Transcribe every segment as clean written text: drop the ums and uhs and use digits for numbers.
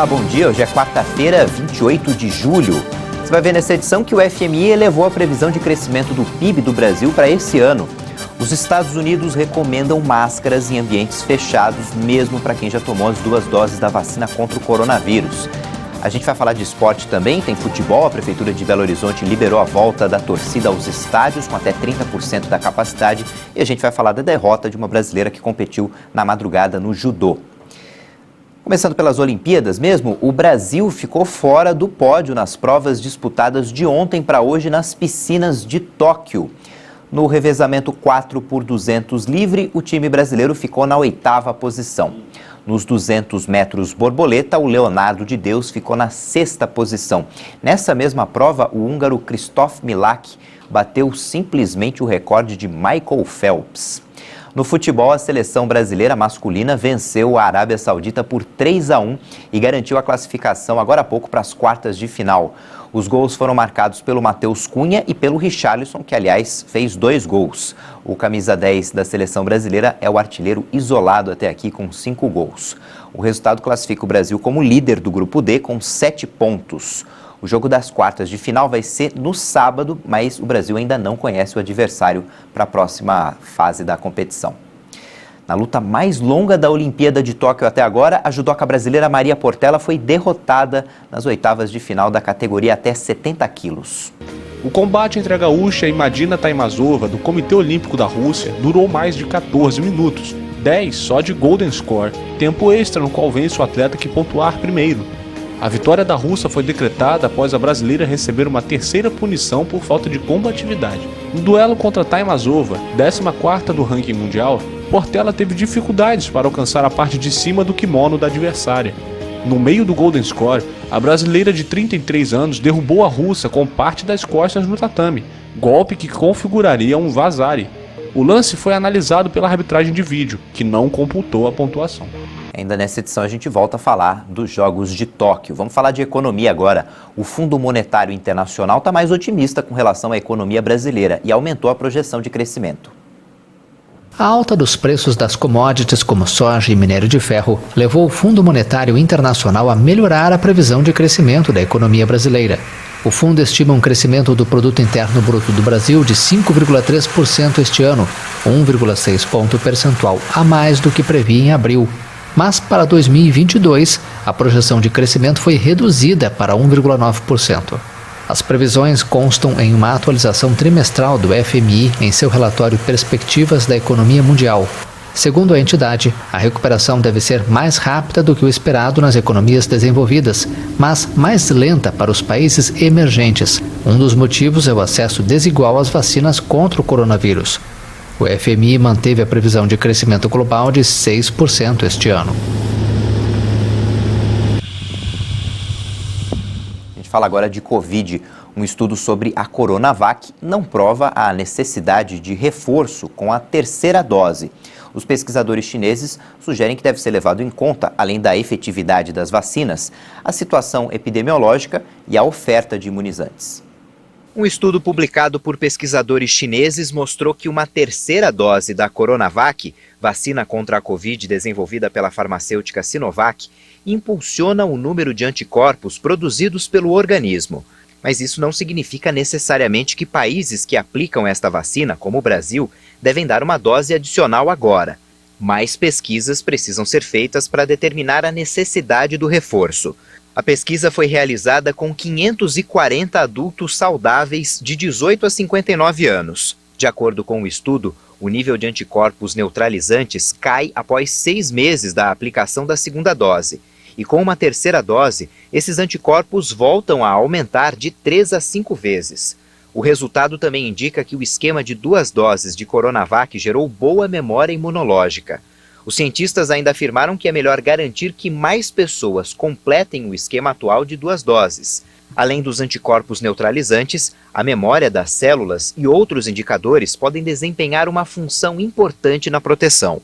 Olá, bom dia. Hoje é quarta-feira, 28 de julho. Você vai ver nessa edição que o FMI elevou a previsão de crescimento do PIB do Brasil para esse ano. Os Estados Unidos recomendam máscaras em ambientes fechados, mesmo para quem já tomou as 2 doses da vacina contra o coronavírus. A gente vai falar de esporte também, tem futebol. A Prefeitura de Belo Horizonte liberou a volta da torcida aos estádios com até 30% da capacidade. E a gente vai falar da derrota de uma brasileira que competiu na madrugada no judô. Começando pelas Olimpíadas mesmo, o Brasil ficou fora do pódio nas provas disputadas de ontem para hoje nas piscinas de Tóquio. No revezamento 4x200 livre, o time brasileiro ficou na 8ª posição. Nos 200 metros borboleta, o Leonardo de Deus ficou na 6ª posição. Nessa mesma prova, o húngaro Christoph Milak bateu simplesmente o recorde de Michael Phelps. No futebol, a seleção brasileira masculina venceu a Arábia Saudita por 3-1 e garantiu a classificação agora há pouco para as quartas de final. Os gols foram marcados pelo Matheus Cunha e pelo Richarlison, que, aliás, fez 2 gols. O camisa 10 da seleção brasileira é o artilheiro isolado até aqui com 5 gols. O resultado classifica o Brasil como líder do grupo D com 7 pontos. O jogo das quartas de final vai ser no sábado, mas o Brasil ainda não conhece o adversário para a próxima fase da competição. Na luta mais longa da Olimpíada de Tóquio até agora, a judoca brasileira Maria Portela foi derrotada nas 8ª de final da categoria até 70 quilos. O combate entre a gaúcha e Madina Taimazova, do Comitê Olímpico da Rússia, durou mais de 14 minutos, 10 só de golden score, tempo extra no qual vence o atleta que pontuar primeiro. A vitória da russa foi decretada após a brasileira receber uma 3ª punição por falta de combatividade. No duelo contra Taimazova, 14ª do ranking mundial, Portela teve dificuldades para alcançar a parte de cima do kimono da adversária. No meio do golden score, a brasileira de 33 anos derrubou a russa com parte das costas no tatame, golpe que configuraria um vazare. O lance foi analisado pela arbitragem de vídeo, que não computou a pontuação. Ainda nessa edição a gente volta a falar dos Jogos de Tóquio. Vamos falar de economia agora. O Fundo Monetário Internacional está mais otimista com relação à economia brasileira e aumentou a projeção de crescimento. A alta dos preços das commodities como soja e minério de ferro levou o Fundo Monetário Internacional a melhorar a previsão de crescimento da economia brasileira. O fundo estima um crescimento do Produto Interno Bruto do Brasil de 5,3% este ano, 1,6 ponto percentual a mais do que previa em abril. Mas para 2022, a projeção de crescimento foi reduzida para 1,9%. As previsões constam em uma atualização trimestral do FMI em seu relatório Perspectivas da Economia Mundial. Segundo a entidade, a recuperação deve ser mais rápida do que o esperado nas economias desenvolvidas, mas mais lenta para os países emergentes. Um dos motivos é o acesso desigual às vacinas contra o coronavírus. O FMI manteve a previsão de crescimento global de 6% este ano. Fala agora de Covid. Um estudo sobre a Coronavac não prova a necessidade de reforço com a 3ª dose. Os pesquisadores chineses sugerem que deve ser levado em conta, além da efetividade das vacinas, a situação epidemiológica e a oferta de imunizantes. Um estudo publicado por pesquisadores chineses mostrou que uma 3ª dose da Coronavac, vacina contra a Covid desenvolvida pela farmacêutica Sinovac, impulsiona o número de anticorpos produzidos pelo organismo. Mas isso não significa necessariamente que países que aplicam esta vacina, como o Brasil, devem dar uma dose adicional agora. Mais pesquisas precisam ser feitas para determinar a necessidade do reforço. A pesquisa foi realizada com 540 adultos saudáveis de 18 a 59 anos. De acordo com o estudo, o nível de anticorpos neutralizantes cai após 6 meses da aplicação da 2ª dose. E com uma 3ª dose, esses anticorpos voltam a aumentar de 3 a 5 vezes. O resultado também indica que o esquema de 2 doses de Coronavac gerou boa memória imunológica. Os cientistas ainda afirmaram que é melhor garantir que mais pessoas completem o esquema atual de 2 doses. Além dos anticorpos neutralizantes, a memória das células e outros indicadores podem desempenhar uma função importante na proteção.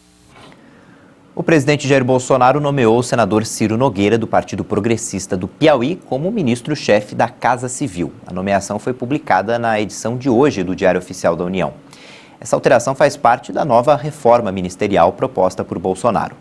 O presidente Jair Bolsonaro nomeou o senador Ciro Nogueira, do Partido Progressista do Piauí, como ministro-chefe da Casa Civil. A nomeação foi publicada na edição de hoje do Diário Oficial da União. Essa alteração faz parte da nova reforma ministerial proposta por Bolsonaro.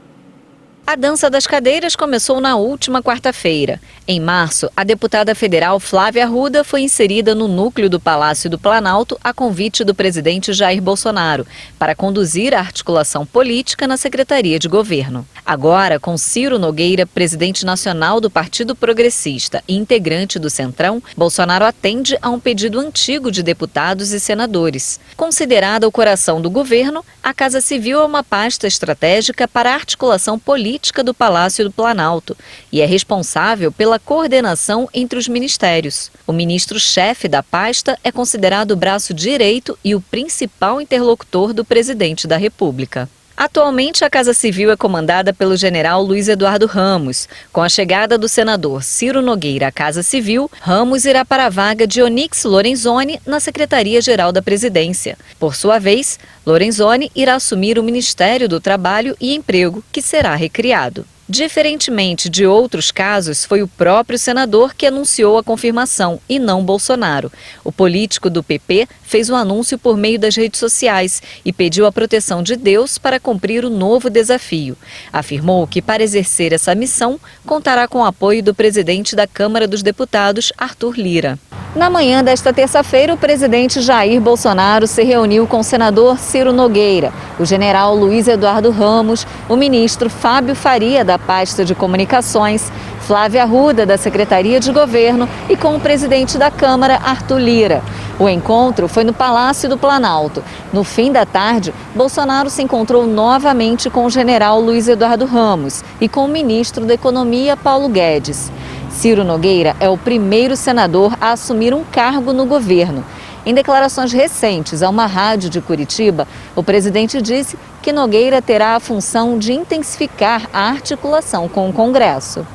A dança das cadeiras começou na última quarta-feira. Em março, a deputada federal Flávia Arruda foi inserida no núcleo do Palácio do Planalto a convite do presidente Jair Bolsonaro para conduzir a articulação política na Secretaria de Governo. Agora, com Ciro Nogueira, presidente nacional do Partido Progressista e integrante do Centrão, Bolsonaro atende a um pedido antigo de deputados e senadores. Considerada o coração do governo, a Casa Civil é uma pasta estratégica para a articulação política do Palácio do Planalto e é responsável pela coordenação entre os ministérios. O ministro-chefe da pasta é considerado o braço direito e o principal interlocutor do presidente da República. Atualmente, a Casa Civil é comandada pelo general Luiz Eduardo Ramos. Com a chegada do senador Ciro Nogueira à Casa Civil, Ramos irá para a vaga de Onyx Lorenzoni na Secretaria-Geral da Presidência. Por sua vez, Lorenzoni irá assumir o Ministério do Trabalho e Emprego, que será recriado. Diferentemente de outros casos, foi o próprio senador que anunciou a confirmação e não Bolsonaro. O político do PP fez o anúncio por meio das redes sociais e pediu a proteção de Deus para cumprir o novo desafio. Afirmou que, para exercer essa missão, contará com o apoio do presidente da Câmara dos Deputados, Arthur Lira. Na manhã desta terça-feira, o presidente Jair Bolsonaro se reuniu com o senador Ciro Nogueira, o general Luiz Eduardo Ramos, o ministro Fábio Faria, da pasta de Comunicações, Flávia Arruda, da Secretaria de Governo, e com o presidente da Câmara, Arthur Lira. O encontro foi no Palácio do Planalto. No fim da tarde, Bolsonaro se encontrou novamente com o general Luiz Eduardo Ramos e com o ministro da Economia, Paulo Guedes. Ciro Nogueira é o primeiro senador a assumir um cargo no governo. Em declarações recentes a uma rádio de Curitiba, o presidente disse que Nogueira terá a função de intensificar a articulação com o Congresso.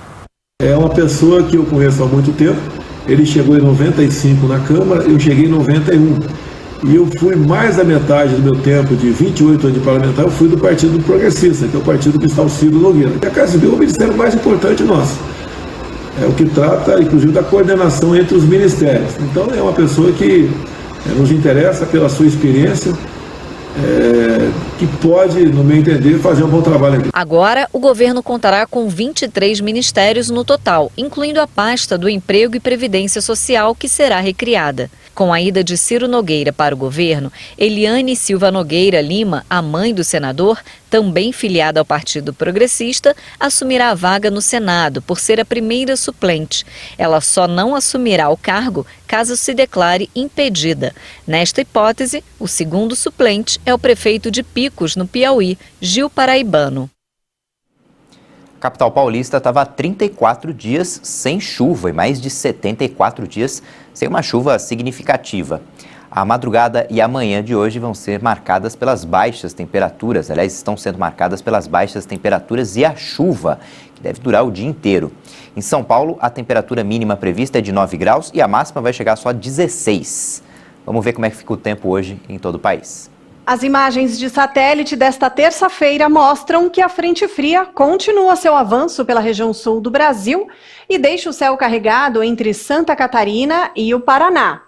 É uma pessoa que eu conheço há muito tempo. Ele chegou em 95 na Câmara, eu cheguei em 91. E eu fui mais da metade do meu tempo, de 28 anos de parlamentar, eu fui do Partido Progressista, que é o partido que está o Ciro Nogueira. E a Casa Civil é o ministério mais importante nosso. É o que trata, inclusive, da coordenação entre os ministérios. Então, é uma pessoa que nos interessa pela sua experiência, que pode, no meu entender, fazer um bom trabalho aqui. Agora, o governo contará com 23 ministérios no total, incluindo a pasta do Emprego e Previdência Social, que será recriada. Com a ida de Ciro Nogueira para o governo, Eliane Silva Nogueira Lima, a mãe do senador, também filiada ao Partido Progressista, assumirá a vaga no Senado, por ser a primeira suplente. Ela só não assumirá o cargo caso se declare impedida. Nesta hipótese, o segundo suplente é o prefeito de Picos, no Piauí, Gil Paraibano. A capital paulista estava há 34 dias sem chuva e mais de 74 dias sem uma chuva significativa. A madrugada e a manhã de hoje vão ser marcadas pelas baixas temperaturas, aliás, estão sendo marcadas pelas baixas temperaturas e a chuva, que deve durar o dia inteiro. Em São Paulo, a temperatura mínima prevista é de 9 graus e a máxima vai chegar só a 16. Vamos ver como é que fica o tempo hoje em todo o país. As imagens de satélite desta terça-feira mostram que a frente fria continua seu avanço pela região sul do Brasil e deixa o céu carregado entre Santa Catarina e o Paraná.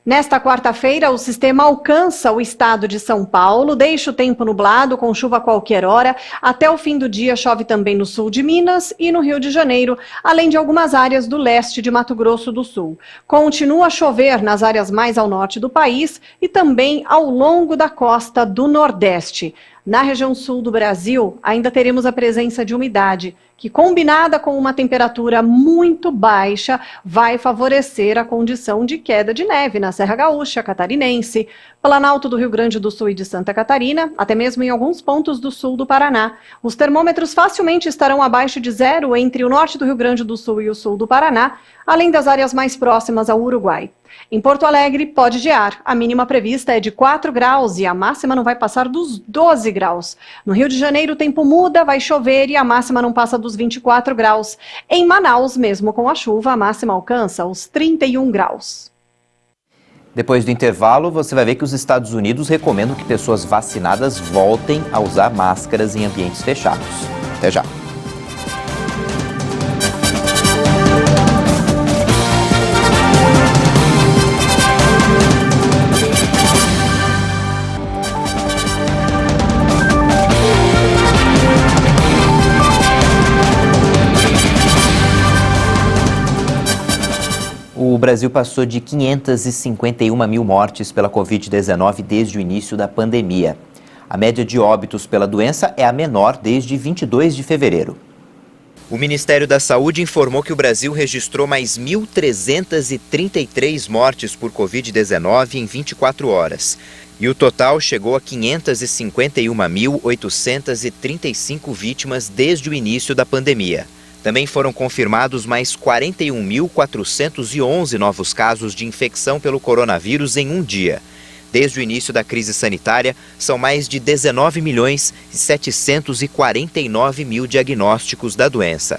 Nesta quarta-feira, o sistema alcança o estado de São Paulo, deixa o tempo nublado, com chuva a qualquer hora. Até o fim do dia, chove também no sul de Minas e no Rio de Janeiro, além de algumas áreas do leste de Mato Grosso do Sul. Continua a chover nas áreas mais ao norte do país e também ao longo da costa do Nordeste. Na região sul do Brasil, ainda teremos a presença de umidade, que, combinada com uma temperatura muito baixa, vai favorecer a condição de queda de neve na Serra Gaúcha, Catarinense, Planalto do Rio Grande do Sul e de Santa Catarina, até mesmo em alguns pontos do sul do Paraná. Os termômetros facilmente estarão abaixo de zero entre o norte do Rio Grande do Sul e o sul do Paraná, além das áreas mais próximas ao Uruguai. Em Porto Alegre, pode gear. A mínima prevista é de 4 graus e a máxima não vai passar dos 12 graus. No Rio de Janeiro, o tempo muda, vai chover e a máxima não passa dos 24 graus. Em Manaus, mesmo com a chuva, a máxima alcança os 31 graus. Depois do intervalo, você vai ver que os Estados Unidos recomendam que pessoas vacinadas voltem a usar máscaras em ambientes fechados. Até já. O Brasil passou de 551 mil mortes pela Covid-19 desde o início da pandemia. A média de óbitos pela doença é a menor desde 22 de fevereiro. O Ministério da Saúde informou que o Brasil registrou mais 1.333 mortes por Covid-19 em 24 horas. E o total chegou a 551.835 vítimas desde o início da pandemia. Também foram confirmados mais 41.411 novos casos de infecção pelo coronavírus em um dia. Desde o início da crise sanitária, são mais de 19.749.000 diagnósticos da doença.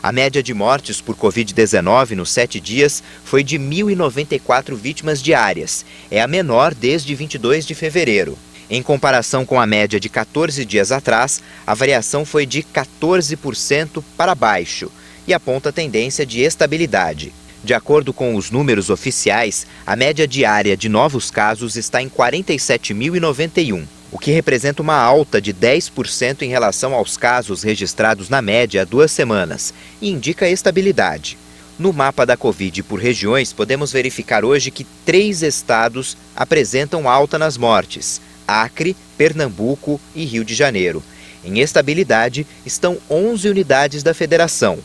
A média de mortes por Covid-19 nos 7 dias foi de 1.094 vítimas diárias. É a menor desde 22 de fevereiro. Em comparação com a média de 14 dias atrás, a variação foi de 14% para baixo e aponta tendência de estabilidade. De acordo com os números oficiais, a média diária de novos casos está em 47.091, o que representa uma alta de 10% em relação aos casos registrados na média há 2 semanas e indica estabilidade. No mapa da Covid por regiões, podemos verificar hoje que 3 estados apresentam alta nas mortes: Acre, Pernambuco e Rio de Janeiro. Em estabilidade estão 11 unidades da federação.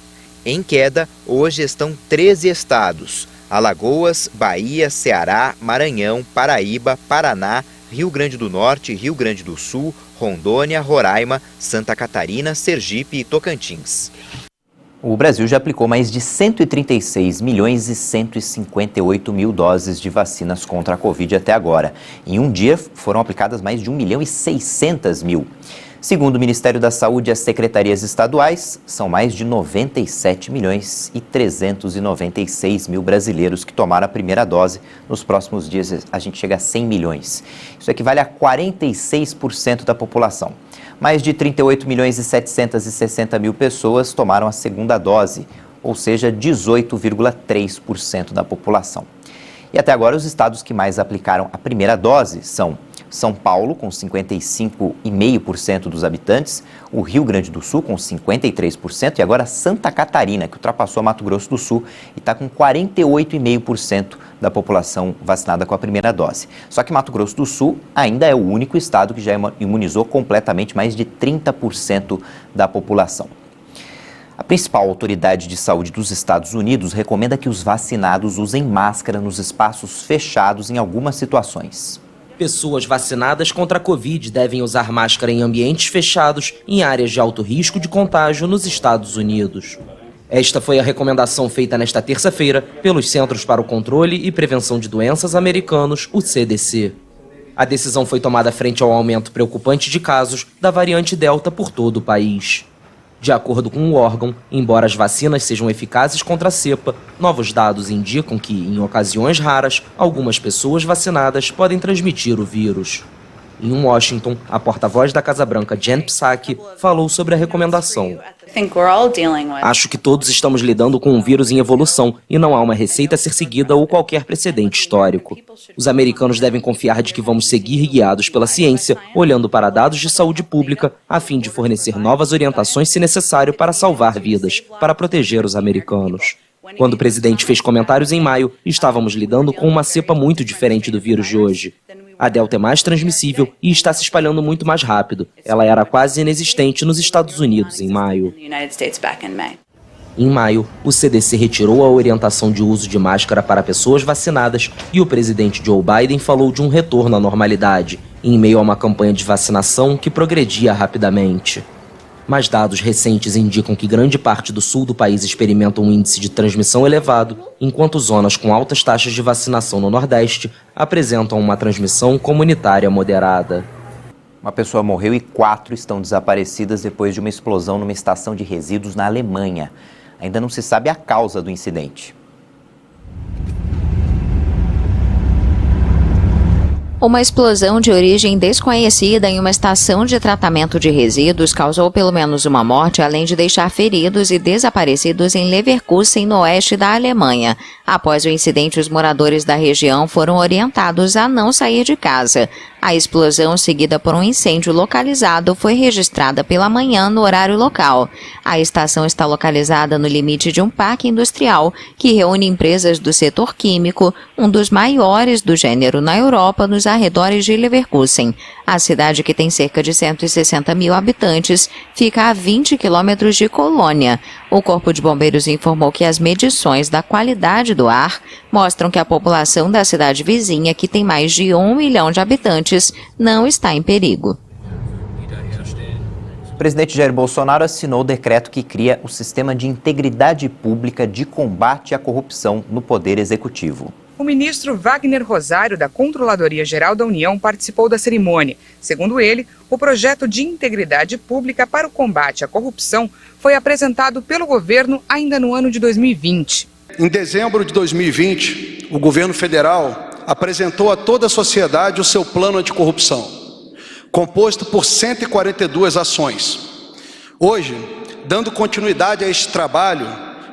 Em queda, hoje estão 13 estados: Alagoas, Bahia, Ceará, Maranhão, Paraíba, Paraná, Rio Grande do Norte, Rio Grande do Sul, Rondônia, Roraima, Santa Catarina, Sergipe e Tocantins. O Brasil já aplicou mais de 136 milhões e 158 mil doses de vacinas contra a Covid até agora. Em um dia, foram aplicadas mais de 1 milhão e 600 mil. Segundo o Ministério da Saúde e as secretarias estaduais, são mais de 97 milhões e 396 mil brasileiros que tomaram a primeira dose. Nos próximos dias, a gente chega a 100 milhões. Isso equivale a 46% da população. Mais de 38 milhões e 760 mil pessoas tomaram a segunda dose, ou seja, 18,3% da população. E até agora, os estados que mais aplicaram a primeira dose são São Paulo, com 55,5% dos habitantes, o Rio Grande do Sul, com 53%, e agora Santa Catarina, que ultrapassou Mato Grosso do Sul e está com 48,5% da população vacinada com a primeira dose. Só que Mato Grosso do Sul ainda é o único estado que já imunizou completamente mais de 30% da população. A principal autoridade de saúde dos Estados Unidos recomenda que os vacinados usem máscara nos espaços fechados em algumas situações. Pessoas vacinadas contra a Covid devem usar máscara em ambientes fechados em áreas de alto risco de contágio nos Estados Unidos. Esta foi a recomendação feita nesta terça-feira pelos Centros para o Controle e Prevenção de Doenças americanos, o CDC. A decisão foi tomada frente ao aumento preocupante de casos da variante Delta por todo o país. De acordo com o órgão, embora as vacinas sejam eficazes contra a cepa, novos dados indicam que, em ocasiões raras, algumas pessoas vacinadas podem transmitir o vírus. Em Washington, a porta-voz da Casa Branca, Jen Psaki, falou sobre a recomendação. Acho que todos estamos lidando com um vírus em evolução e não há uma receita a ser seguida ou qualquer precedente histórico. Os americanos devem confiar de que vamos seguir guiados pela ciência, olhando para dados de saúde pública, a fim de fornecer novas orientações se necessário para salvar vidas, para proteger os americanos. Quando o presidente fez comentários em maio, estávamos lidando com uma cepa muito diferente do vírus de hoje. A Delta é mais transmissível e está se espalhando muito mais rápido. Ela era quase inexistente nos Estados Unidos em maio. Em maio, o CDC retirou a orientação de uso de máscara para pessoas vacinadas e o presidente Joe Biden falou de um retorno à normalidade, em meio a uma campanha de vacinação que progredia rapidamente. Mas dados recentes indicam que grande parte do sul do país experimenta um índice de transmissão elevado, enquanto zonas com altas taxas de vacinação no Nordeste apresentam uma transmissão comunitária moderada. Uma pessoa morreu e 4 estão desaparecidas depois de uma explosão numa estação de resíduos na Alemanha. Ainda não se sabe a causa do incidente. Uma explosão de origem desconhecida em uma estação de tratamento de resíduos causou pelo menos uma morte, além de deixar feridos e desaparecidos em Leverkusen, no oeste da Alemanha. Após o incidente, os moradores da região foram orientados a não sair de casa. A explosão, seguida por um incêndio localizado, foi registrada pela manhã no horário local. A estação está localizada no limite de um parque industrial que reúne empresas do setor químico, um dos maiores do gênero na Europa, nos arredores de Leverkusen. A cidade, que tem cerca de 160 mil habitantes, fica a 20 quilômetros de Colônia. O Corpo de Bombeiros informou que as medições da qualidade do ar mostram que a população da cidade vizinha, que tem mais de 1 milhão de habitantes, não está em perigo. O presidente Jair Bolsonaro assinou o decreto que cria o Sistema de Integridade Pública de Combate à Corrupção no Poder Executivo. O ministro Wagner Rosário, da Controladoria Geral da União, participou da cerimônia. Segundo ele, o projeto de integridade pública para o combate à corrupção foi apresentado pelo governo ainda no ano de 2020. Em dezembro de 2020, o governo federal apresentou a toda a sociedade o seu plano anticorrupção, composto por 142 ações. Hoje, dando continuidade a este trabalho,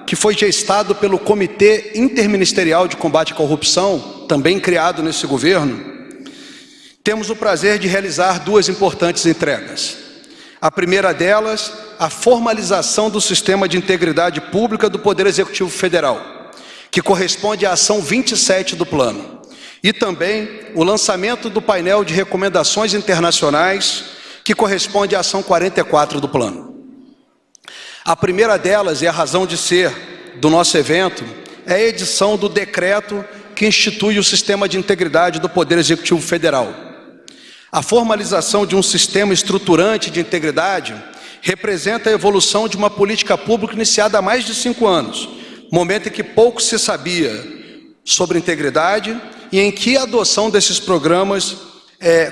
que foi gestado pelo Comitê Interministerial de Combate à Corrupção, também criado nesse governo, temos o prazer de realizar duas importantes entregas. A primeira delas, a formalização do Sistema de Integridade Pública do Poder Executivo Federal, que corresponde à ação 27 do plano. E também o lançamento do painel de recomendações internacionais, que corresponde à ação 44 do plano. A primeira delas, e a razão de ser do nosso evento, é a edição do decreto que institui o Sistema de Integridade do Poder Executivo Federal. A formalização de um sistema estruturante de integridade representa a evolução de uma política pública iniciada há mais de 5 anos, momento em que pouco se sabia sobre integridade e em que a adoção desses programas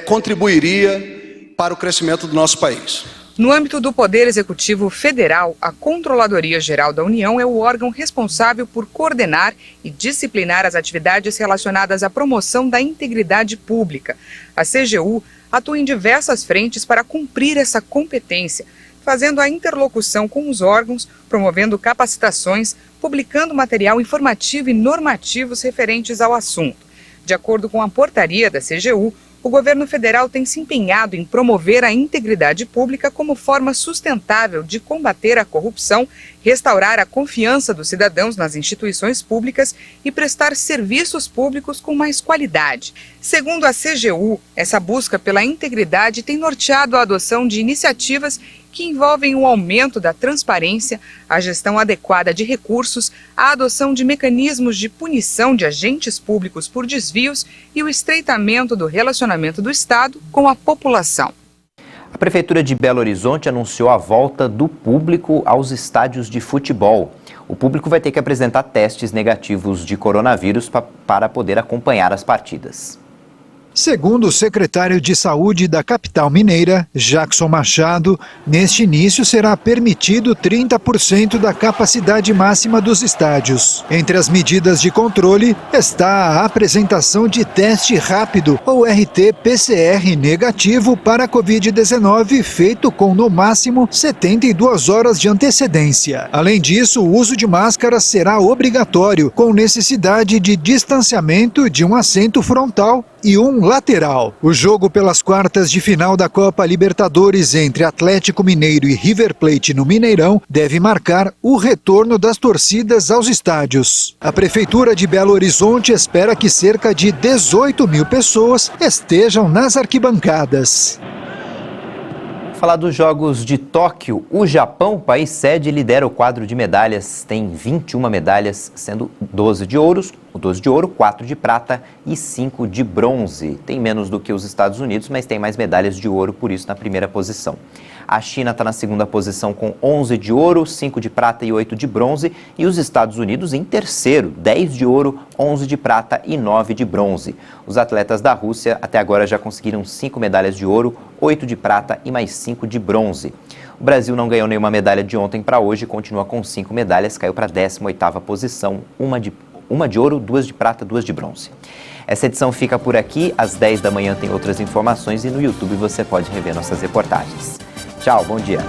contribuiria para o crescimento do nosso país. No âmbito do Poder Executivo Federal, a Controladoria Geral da União é o órgão responsável por coordenar e disciplinar as atividades relacionadas à promoção da integridade pública. A CGU atua em diversas frentes para cumprir essa competência, fazendo a interlocução com os órgãos, promovendo capacitações, publicando material informativo e normativos referentes ao assunto. De acordo com a portaria da CGU, o governo federal tem se empenhado em promover a integridade pública como forma sustentável de combater a corrupção, restaurar a confiança dos cidadãos nas instituições públicas e prestar serviços públicos com mais qualidade. Segundo a CGU, essa busca pela integridade tem norteado a adoção de iniciativas que envolvem o aumento da transparência, a gestão adequada de recursos, a adoção de mecanismos de punição de agentes públicos por desvios e o estreitamento do relacionamento do Estado com a população. A Prefeitura de Belo Horizonte anunciou a volta do público aos estádios de futebol. O público vai ter que apresentar testes negativos de coronavírus para poder acompanhar as partidas. Segundo o secretário de Saúde da capital mineira, Jackson Machado, neste início será permitido 30% da capacidade máxima dos estádios. Entre as medidas de controle está a apresentação de teste rápido ou RT-PCR negativo para a Covid-19 feito com no máximo 72 horas de antecedência. Além disso, o uso de máscaras será obrigatório, com necessidade de distanciamento de um assento frontal e um lateral. O jogo pelas quartas de final da Copa Libertadores entre Atlético Mineiro e River Plate no Mineirão deve marcar o retorno das torcidas aos estádios. A Prefeitura de Belo Horizonte espera que cerca de 18 mil pessoas estejam nas arquibancadas. Falar dos Jogos de Tóquio, o Japão, país sede, lidera o quadro de medalhas. Tem 21 medalhas, sendo 12 de ouro, 4 de prata e 5 de bronze. Tem menos do que os Estados Unidos, mas tem mais medalhas de ouro, por isso na primeira posição. A China está na segunda posição com 11 de ouro, 5 de prata e 8 de bronze. E os Estados Unidos em terceiro, 10 de ouro, 11 de prata e 9 de bronze. Os atletas da Rússia até agora já conseguiram 5 medalhas de ouro, 8 de prata e mais 5 de bronze. O Brasil não ganhou nenhuma medalha de ontem para hoje, continua com 5 medalhas, caiu para a 18ª posição, uma de ouro, 2 de prata, 2 de bronze. Essa edição fica por aqui, às 10 da manhã tem outras informações e no YouTube você pode rever nossas reportagens. Tchau, bom dia.